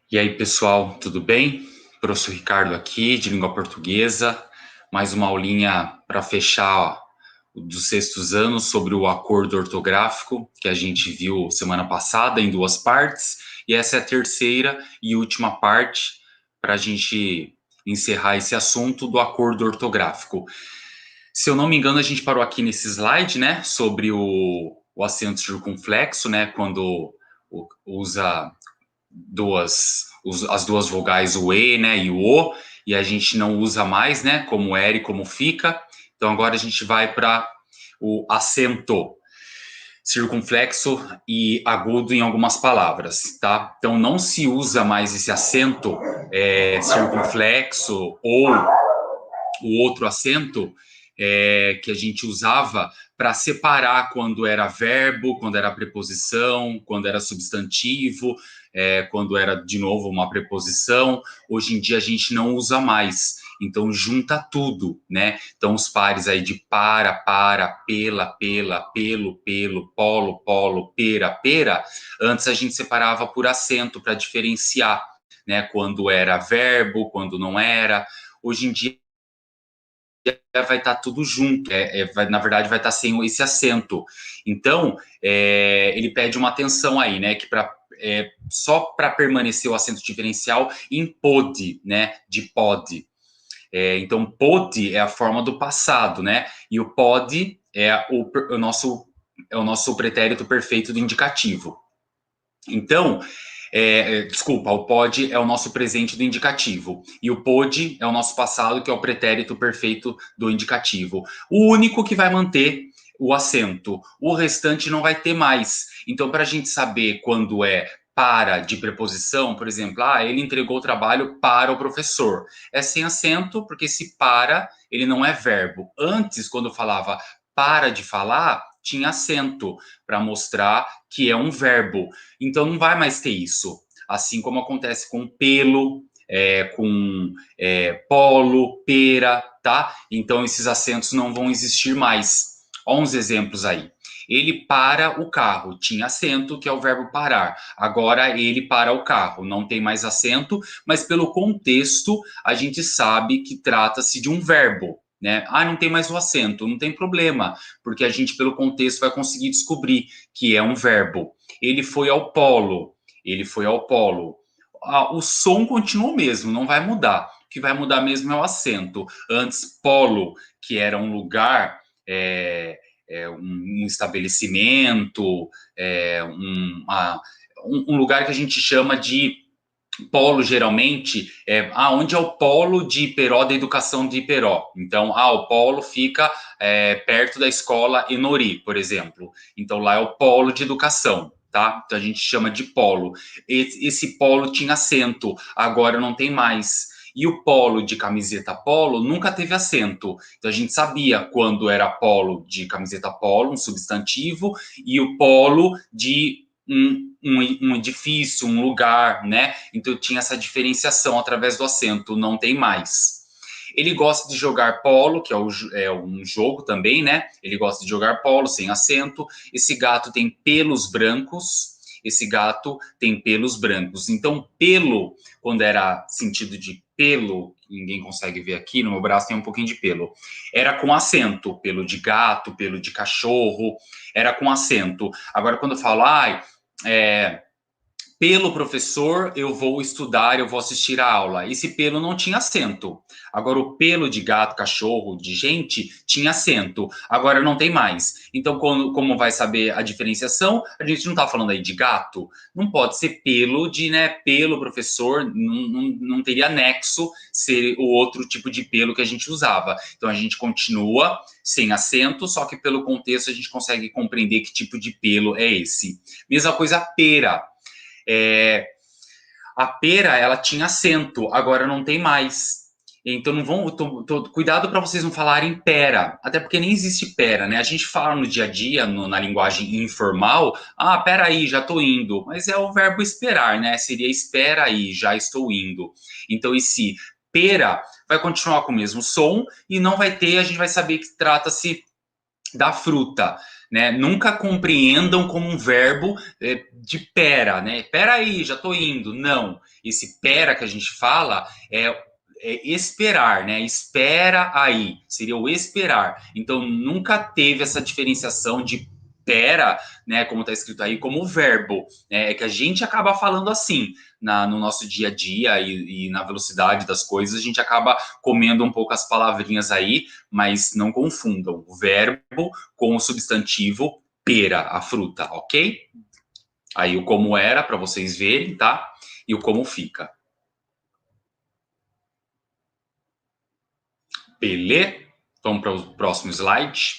E aí, pessoal, tudo bem? Professor Ricardo aqui, de língua portuguesa. Mais uma aulinha para fechar dos sextos anos sobre o acordo ortográfico, que a gente viu semana passada em duas partes. E essa é a terceira e última parte para a gente encerrar esse assunto do acordo ortográfico. Se eu não me engano, a gente parou aqui nesse slide, né, sobre o acento circunflexo, né, quando usa as duas vogais, o E, né, e o O, e a gente não usa mais, né, como era e como fica. Então agora a gente vai para o acento circunflexo e agudo em algumas palavras, tá? Então não se usa mais esse acento circunflexo ou o outro acento que a gente usava para separar quando era verbo, quando era preposição, quando era substantivo, quando era, de novo, uma preposição. Hoje em dia a gente não usa mais. Então, junta tudo, né? Então, os pares aí de para, pela, pelo, polo, pera. Antes a gente separava por acento para diferenciar, né? Quando era verbo, quando não era. Hoje em dia vai estar tudo junto, na verdade vai estar sem esse acento. Então, ele pede uma atenção aí, né, que só para permanecer o acento diferencial em pode, né, de pode. Então, pode é a forma do passado, né, e o pode é o nosso pretérito perfeito do indicativo. Então, desculpa, o pode é o nosso presente do indicativo. E o pode é o nosso passado, que é o pretérito perfeito do indicativo. O único que vai manter o acento. O restante não vai ter mais. Então, para a gente saber quando é para de preposição, por exemplo, ele entregou o trabalho para o professor. É sem acento, porque esse para, ele não é verbo. Antes, quando eu falava para de falar, tinha acento para mostrar que é um verbo. Então não vai mais ter isso. Assim como acontece com pelo, com polo, pera, tá? Então esses acentos não vão existir mais. Olha uns exemplos aí. Ele para o carro, tinha acento, que é o verbo parar. Agora ele para o carro, não tem mais acento, mas pelo contexto a gente sabe que trata-se de um verbo, né? Não tem mais o acento, não tem problema, porque a gente pelo contexto vai conseguir descobrir que é um verbo. Ele foi ao polo. Ele foi ao polo. O som continua o mesmo, não vai mudar. O que vai mudar mesmo é o acento. Antes, polo, que era um lugar, um estabelecimento, um lugar que a gente chama de polo, geralmente, onde é o polo de Iperó, da educação de Iperó. Então, o polo fica perto da escola Enori, por exemplo. Então, lá é o polo de educação, tá? Então, a gente chama de polo. Esse polo tinha acento, agora não tem mais. E o polo de camiseta polo nunca teve acento. Então, a gente sabia quando era polo de camiseta polo, um substantivo, e o polo de um edifício, um lugar, né? Então tinha essa diferenciação através do acento, não tem mais. Ele gosta de jogar polo, que é um jogo também, né? Ele gosta de jogar polo sem acento. Esse gato tem pelos brancos. Esse gato tem pelos brancos. Então, pelo, quando era sentido de pelo, ninguém consegue ver aqui, no meu braço tem um pouquinho de pelo. Era com acento, pelo de gato, pelo de cachorro, era com acento. Agora, quando eu falo, pelo professor, eu vou estudar, eu vou assistir a aula. Esse pelo não tinha acento. Agora, o pelo de gato, cachorro, de gente, tinha acento. Agora não tem mais. Então, como vai saber a diferenciação? A gente não está falando aí de gato. Não pode ser pelo de, né, pelo professor, não teria nexo ser o outro tipo de pelo que a gente usava. Então, a gente continua sem acento, só que pelo contexto a gente consegue compreender que tipo de pelo é esse. Mesma coisa, pera. A pera, ela tinha acento, agora não tem mais. Então não vão, cuidado para vocês não falarem pera, até porque nem existe pera, né? A gente fala no dia a dia, na linguagem informal, pera aí, já estou indo, mas é o verbo esperar, né? Seria espera aí, já estou indo. Então esse pera vai continuar com o mesmo som e não vai ter, a gente vai saber que trata-se da fruta, né? Nunca compreendam como um verbo de pera, né? Pera aí, já tô indo. Não. Esse pera que a gente fala é esperar, né? Espera aí, seria o esperar. Então nunca teve essa diferenciação de pera, né? Como está escrito aí, como verbo. Né? É que a gente acaba falando assim no nosso dia a dia e na velocidade das coisas, a gente acaba comendo um pouco as palavrinhas aí, mas não confundam o verbo com o substantivo pera, a fruta, ok? Aí o como era para vocês verem, tá? E o como fica. Beleza? Vamos para o próximo slide.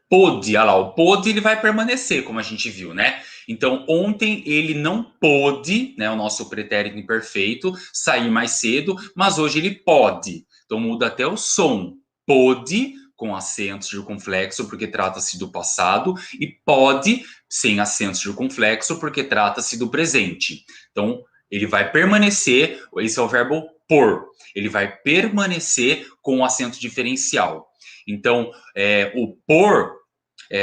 Pôde, olha lá, o pôde ele vai permanecer, como a gente viu, né? Então, ontem ele não pôde, né, o nosso pretérito imperfeito, sair mais cedo, mas hoje ele pode. Então, muda até o som. Pôde, com acento circunflexo, porque trata-se do passado, e pode, sem acento circunflexo, porque trata-se do presente. Então, ele vai permanecer, esse é o verbo por, ele vai permanecer com o acento diferencial. Então, o por,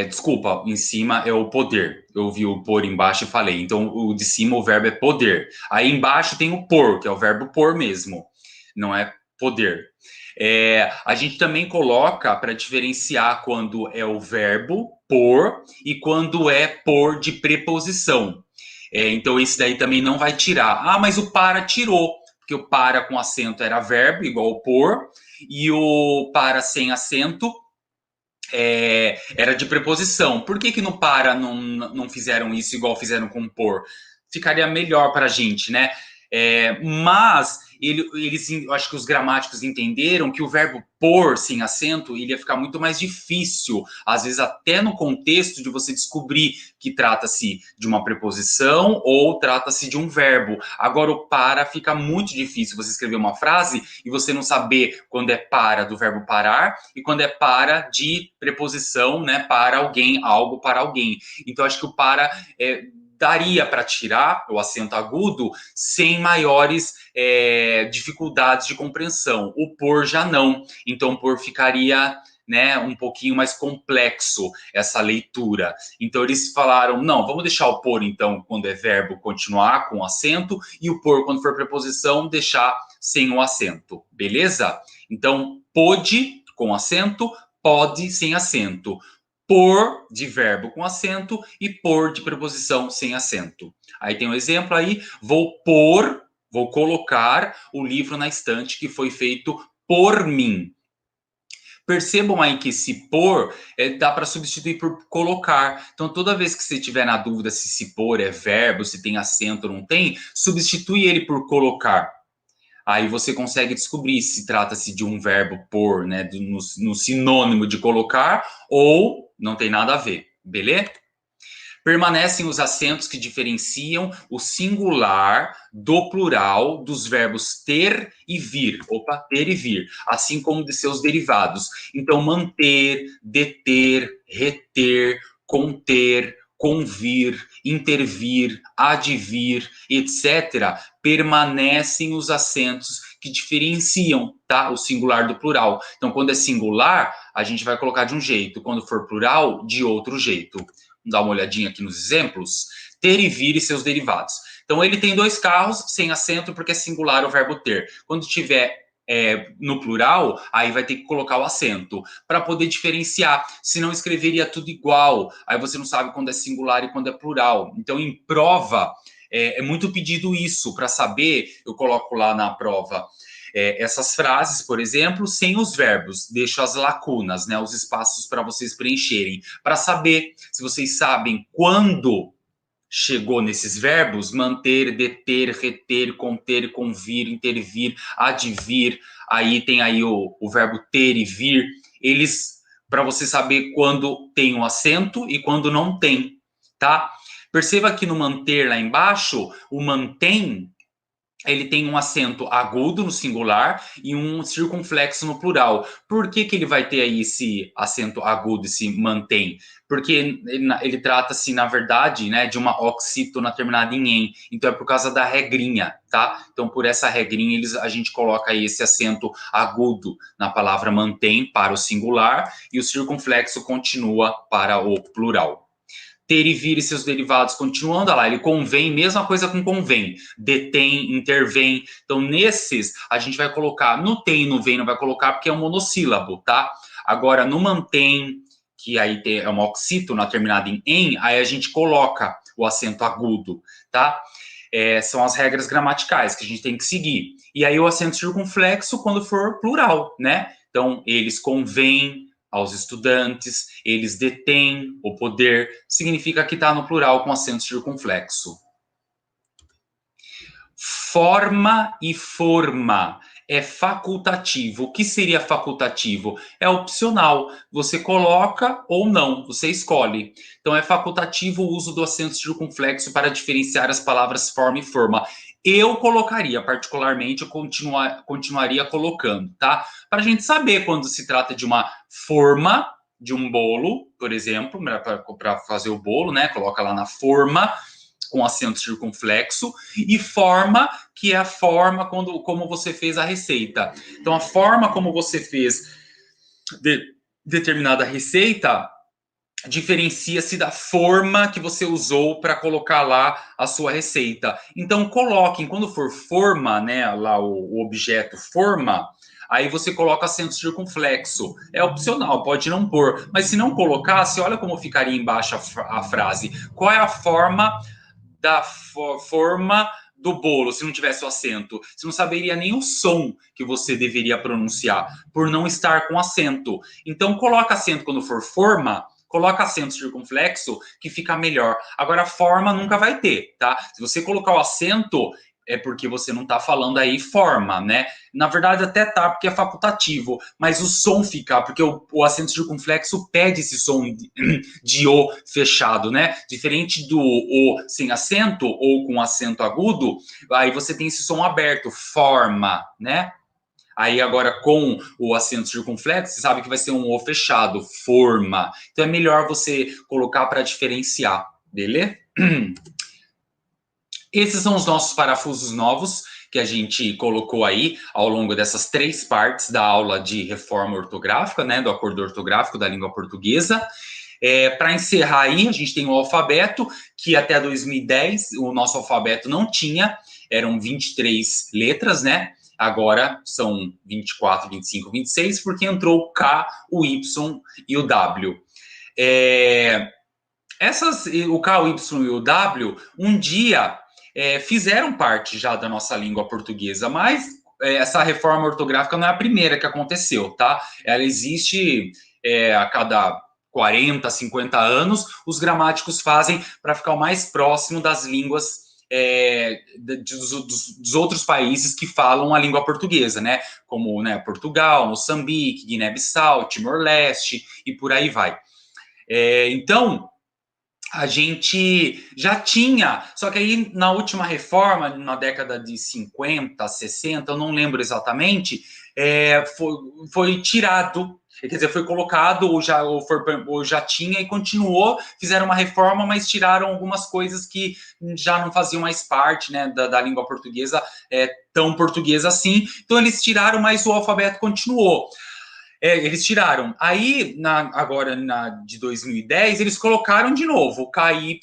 desculpa, em cima é o poder. Eu vi o por embaixo e falei. Então, o de cima, o verbo é poder. Aí embaixo tem o por, que é o verbo por mesmo. Não é poder. A gente também coloca para diferenciar quando é o verbo por e quando é por de preposição. Então, esse daí também não vai tirar. Ah, mas o para tirou. Porque o para com acento era verbo, igual o por. E o para sem acento era de preposição. Por que no para não fizeram isso igual fizeram com por? Ficaria melhor para a gente, né? Mas eles, eu acho que os gramáticos entenderam que o verbo por sem acento ele ia ficar muito mais difícil, às vezes até no contexto de você descobrir que trata-se de uma preposição ou trata-se de um verbo. Agora o para fica muito difícil você escrever uma frase e você não saber quando é para do verbo parar e quando é para de preposição, né, para alguém, algo para alguém. Então acho que o para daria para tirar o acento agudo sem maiores dificuldades de compreensão. O por já não. Então, por ficaria, né, um pouquinho mais complexo essa leitura. Então, eles falaram, não, vamos deixar o por, então, quando é verbo, continuar com acento, e o por, quando for preposição, deixar sem o acento. Beleza? Então, pôde com acento, pode sem acento. Por de verbo com acento e por de preposição sem acento. Aí tem um exemplo aí, vou colocar o livro na estante que foi feito por mim. Percebam aí que esse por dá para substituir por colocar. Então, toda vez que você estiver na dúvida se por é verbo, se tem acento ou não tem, substitui ele por colocar. Aí você consegue descobrir se trata-se de um verbo por, né, no sinônimo de colocar, ou não tem nada a ver, beleza? Permanecem os acentos que diferenciam o singular do plural dos verbos ter e vir. Opa, ter e vir. Assim como de seus derivados. Então, manter, deter, reter, conter, convir, intervir, advir, etc., permanecem os acentos que diferenciam, tá, o singular do plural. Então, quando é singular, a gente vai colocar de um jeito. Quando for plural, de outro jeito. Vamos dar uma olhadinha aqui nos exemplos. Ter e vir e seus derivados. Então, ele tem dois carros sem acento porque é singular o verbo ter. Quando tiver no plural, aí vai ter que colocar o acento para poder diferenciar. Senão escreveria tudo igual. Aí você não sabe quando é singular e quando é plural. Então, em prova, é muito pedido isso. Para saber, eu coloco lá na prova essas frases, por exemplo, sem os verbos. Deixo as lacunas, né, os espaços para vocês preencherem. Para saber se vocês sabem quando chegou nesses verbos, manter, deter, reter, conter, convir, intervir, advir, aí tem aí o verbo ter e vir, eles, para você saber quando tem o acento e quando não tem, tá? Perceba que no manter lá embaixo, o mantém ele tem um acento agudo no singular e um circunflexo no plural. Por que ele vai ter aí esse acento agudo, esse mantém? Porque ele trata-se, na verdade, né, de uma oxítona terminada em "em". Então, é por causa da regrinha, tá? Então, por essa regrinha, a gente coloca aí esse acento agudo na palavra mantém para o singular e o circunflexo continua para o plural. Ter e vir e seus derivados continuando, olha lá, ele convém, mesma coisa com convém, detém, intervém. Então, nesses, a gente vai colocar, no tem e no vem não vai colocar porque é um monossílabo, tá? Agora, no mantém, que aí é uma oxítona terminada em, aí a gente coloca o acento agudo, tá? São as regras gramaticais que a gente tem que seguir. E aí o acento circunflexo quando for plural, né? Então, eles convêm aos estudantes, eles detêm o poder, significa que está no plural com acento circunflexo. Forma e forma é facultativo. O que seria facultativo? É opcional. Você coloca ou não, você escolhe. Então, é facultativo o uso do acento circunflexo para diferenciar as palavras forma e forma. Eu colocaria, particularmente, eu continuaria colocando, tá? Para a gente saber quando se trata de uma forma de um bolo, por exemplo, para fazer o bolo, né? Coloca lá na forma, com acento circunflexo, e forma, que é a forma como você fez a receita. Então, a forma como você fez determinada receita diferencia-se da forma que você usou para colocar lá a sua receita. Então, coloquem, quando for forma, né, lá o objeto forma, aí você coloca acento circunflexo. É opcional, pode não pôr. Mas se não colocasse, olha como ficaria embaixo a frase. Qual é a forma da forma do bolo, se não tivesse o acento? Você não saberia nem o som que você deveria pronunciar, por não estar com acento. Então, coloca acento quando for forma, coloca acento circunflexo, que fica melhor. Agora, forma nunca vai ter, tá? Se você colocar o acento, é porque você não tá falando aí forma, né? Na verdade, até tá, porque é facultativo, mas o som fica, porque o acento circunflexo pede esse som de o fechado, né? Diferente do o sem acento ou com acento agudo, aí você tem esse som aberto, forma, né? Aí agora com o acento circunflexo, você sabe que vai ser um o fechado, forma. Então é melhor você colocar para diferenciar, beleza? Esses são os nossos parafusos novos que a gente colocou aí ao longo dessas 3 partes da aula de reforma ortográfica, né, do acordo ortográfico da língua portuguesa. Para encerrar aí, a gente tem o alfabeto, que até 2010 o nosso alfabeto não tinha, eram 23 letras, né? Agora são 24, 25, 26, porque entrou o K, o Y e o W. O K, o Y e o W, um dia fizeram parte já da nossa língua portuguesa, mas essa reforma ortográfica não é a primeira que aconteceu, tá? Ela existe a cada 40, 50 anos, os gramáticos fazem para ficar o mais próximo das línguas dos outros países que falam a língua portuguesa, né? Como, né, Portugal, Moçambique, Guiné-Bissau, Timor-Leste e por aí vai. Então, a gente já tinha, só que aí na última reforma, na década de 50, 60, eu não lembro exatamente, foi tirado, quer dizer, foi colocado, ou já tinha e continuou, fizeram uma reforma, mas tiraram algumas coisas que já não faziam mais parte, né, da língua portuguesa, tão portuguesa assim, então eles tiraram, mas o alfabeto continuou. Eles tiraram. Aí, agora de 2010, eles colocaram de novo o KY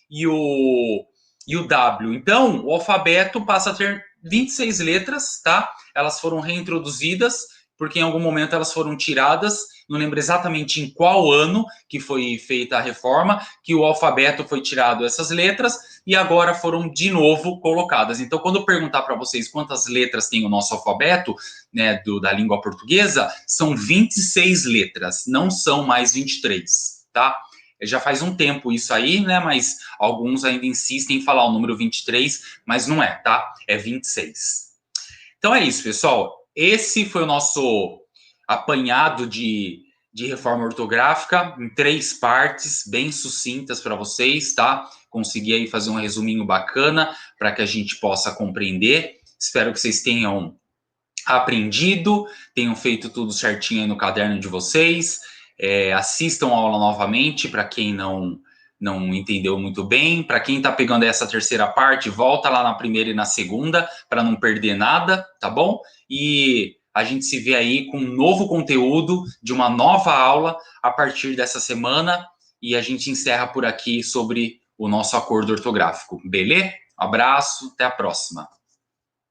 e o W. Então, o alfabeto passa a ter 26 letras, tá? Elas foram reintroduzidas, porque em algum momento elas foram tiradas, não lembro exatamente em qual ano que foi feita a reforma, que o alfabeto foi tirado essas letras e agora foram de novo colocadas. Então, quando eu perguntar para vocês quantas letras tem o nosso alfabeto, né, da língua portuguesa, são 26 letras, não são mais 23, tá? Já faz um tempo isso aí, né, mas alguns ainda insistem em falar o número 23, mas não é, tá? É 26. Então é isso, pessoal. Esse foi o nosso apanhado de reforma ortográfica em 3 partes, bem sucintas para vocês, tá? consegui aí fazer um resuminho bacana para que a gente possa compreender. Espero que vocês tenham aprendido, tenham feito tudo certinho aí no caderno de vocês. Assistam a aula novamente para quem não entendeu muito bem. Para quem está pegando essa terceira parte, volta lá na primeira e na segunda para não perder nada, tá bom? E a gente se vê aí com um novo conteúdo de uma nova aula a partir dessa semana e a gente encerra por aqui sobre o nosso acordo ortográfico, beleza? Abraço, até a próxima.